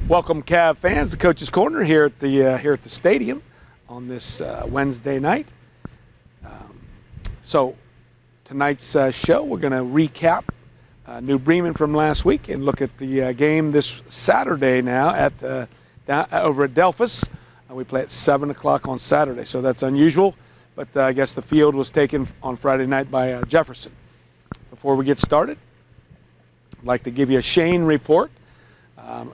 Welcome, Cav fans, to Coach's Corner here at the stadium on this Wednesday night. So tonight's show, we're going to recap New Bremen from last week and look at the game this Saturday now at over at Delphus. We play at 7 o'clock on Saturday, so that's unusual. But I guess the field was taken on Friday night by Jefferson. Before we get started, I'd like to give you a Shane report.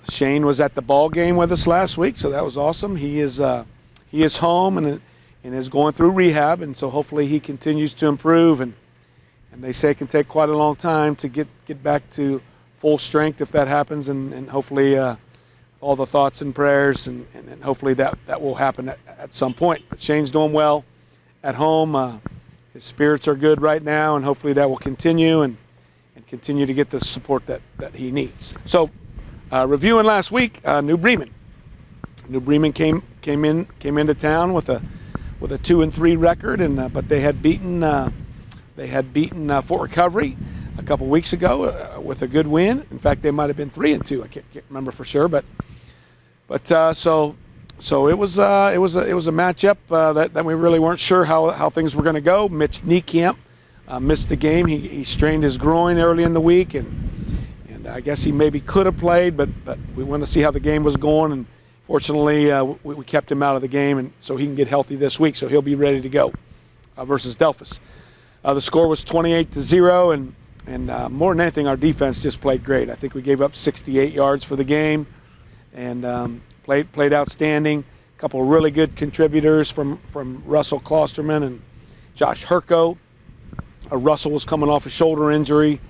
Shane was at the ball game with us last week, so that was awesome. He is home and is going through rehab, and so hopefully he continues to improve. And they say it can take quite a long time to get back to full strength if that happens, and hopefully all the thoughts and prayers, and hopefully that will happen at some point. But Shane's doing well at home. His spirits are good right now, and hopefully that will continue and continue to get the support that he needs. So. Reviewing last week, New Bremen. New Bremen came into town with a 2-3 record, and but they had beaten Fort Recovery a couple weeks ago with a good win. In fact, they might have been 3-2. I can't remember for sure, but so it was a matchup that we really weren't sure how things were going to go. Mitch Niekamp missed the game. He strained his groin early in the week, and I guess he maybe could have played, but we wanted to see how the game was going, and fortunately we kept him out of the game, and so he can get healthy this week, so he'll be ready to go versus Delphus. The score was 28-0, and more than anything, our defense just played great. I think we gave up 68 yards for the game, and played outstanding. A couple of really good contributors from Russell Klosterman and Josh Herko. Russell was coming off a shoulder injury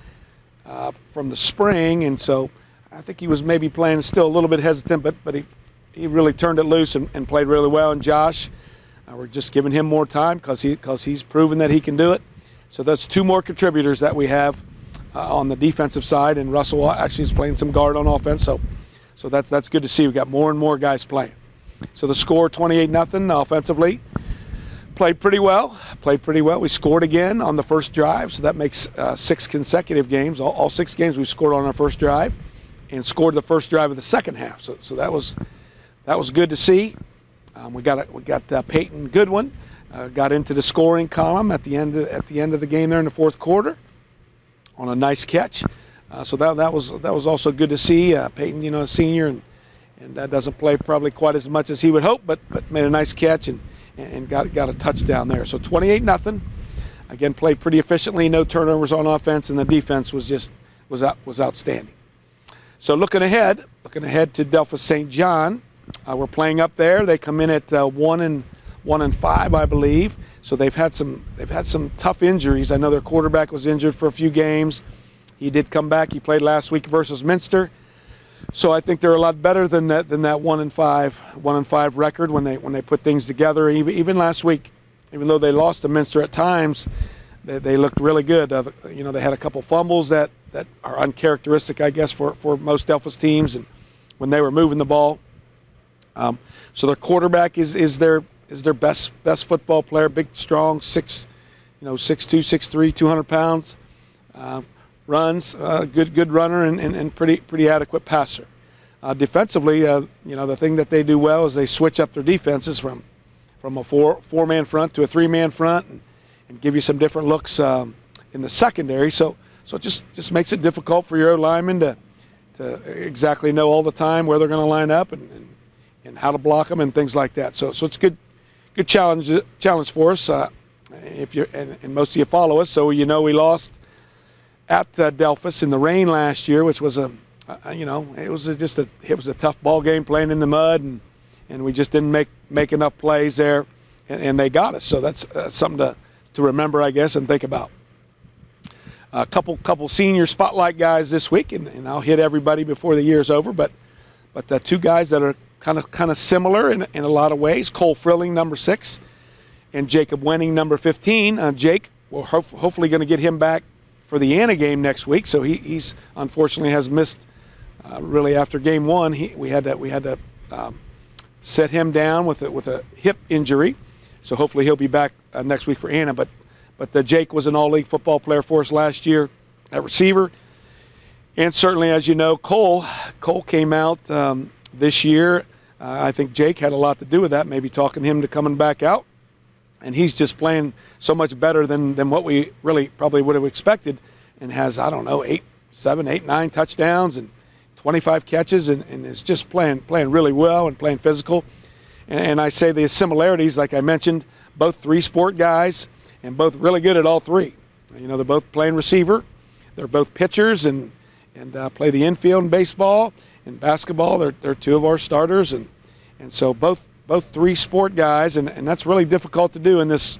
from the spring, and so I think he was maybe playing still a little bit hesitant, but he really turned it loose and played really well. And Josh, we're just giving him more time because he's proven that he can do it. So that's two more contributors that we have on the defensive side, and Russell actually is playing some guard on offense. So that's good to see. We got more and more guys playing. So the score 28-0 offensively. Played pretty well. We scored again on the first drive, so that makes 6 consecutive games. All 6 games we scored on our first drive, and scored the first drive of the second half. So that was good to see. We got Peyton Goodwin got into the scoring column at the end of the game there in the fourth quarter on a nice catch. So that was also good to see. Peyton, a senior, and doesn't play probably quite as much as he would hope, but made a nice catch and got a touchdown there. So 28-0. Again, played pretty efficiently. No turnovers on offense, and the defense was outstanding. So looking ahead to Delphus St. John, we're playing up there. They come in at 1-5, I believe. So they've had some tough injuries. I know their quarterback was injured for a few games. He did come back. He played last week versus Minster. So I think they're a lot better than that 1-5 record when they put things together. Even last week, even though they lost to Minster at times, they looked really good. They had a couple fumbles that are uncharacteristic, I guess, for most Delphus teams, and when they were moving the ball. So their quarterback is their best football player, big, strong, 6'2", 6'3", 200 pounds. Runs, good runner, and pretty adequate passer. Defensively, the thing that they do well is they switch up their defenses from a four-man front to a 3-man front, and give you some different looks in the secondary. So it just makes it difficult for your linemen to exactly know all the time where they're going to line up and how to block them and things like that. So it's good challenge for us. If you and most of you follow us, so we lost at Delphus in the rain last year, which was it was a tough ball game playing in the mud, and we just didn't make enough plays there, and they got us. So that's something to remember, I guess, and think about. A couple senior spotlight guys this week, and I'll hit everybody before the year's over, but 2 guys that are kind of similar in a lot of ways. Cole Frilling, number 6, and Jacob Wenning, number 15. Jake, we're hopefully going to get him back for the Anna game next week. So he's unfortunately has missed really after game 1. We had to set him down with a hip injury. So hopefully he'll be back next week for Anna. But Jake was an all-league football player for us last year at receiver. And certainly, as you know, Cole came out this year. I think Jake had a lot to do with that, maybe talking him to coming back out. And he's just playing so much better than what we really probably would have expected, and has, I don't know, 9 touchdowns and 25 catches, and is just playing really well and playing physical. And I say the similarities, like I mentioned, both three-sport guys and both really good at all three. You know, they're both playing receiver. They're both pitchers and play the infield in baseball. In basketball, they're two of our starters. And so both three-sport guys, and that's really difficult to do in this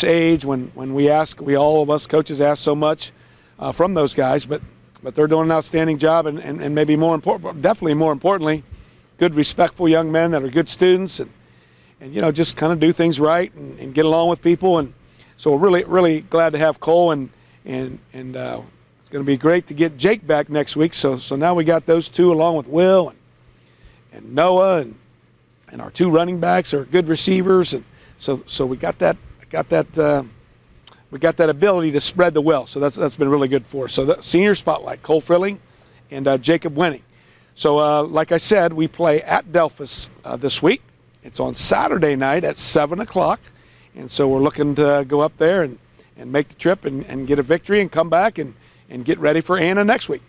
age when all of us coaches ask so much from those guys. But they're doing an outstanding job, and maybe definitely more importantly, good, respectful young men that are good students and you know, just kind of do things right and get along with people. And so we're really glad to have Cole, and it's going to be great to get Jake back next week. So now we got those two along with Will and Noah and our two running backs are good receivers, and so we got that ability to spread the wealth. So that's been really good for us. So the senior spotlight: Cole Frilling and Jacob Winning. So like I said, we play at Delphus this week. It's on Saturday night at 7 o'clock, and so we're looking to go up there and make the trip and get a victory and come back and get ready for Anna next week.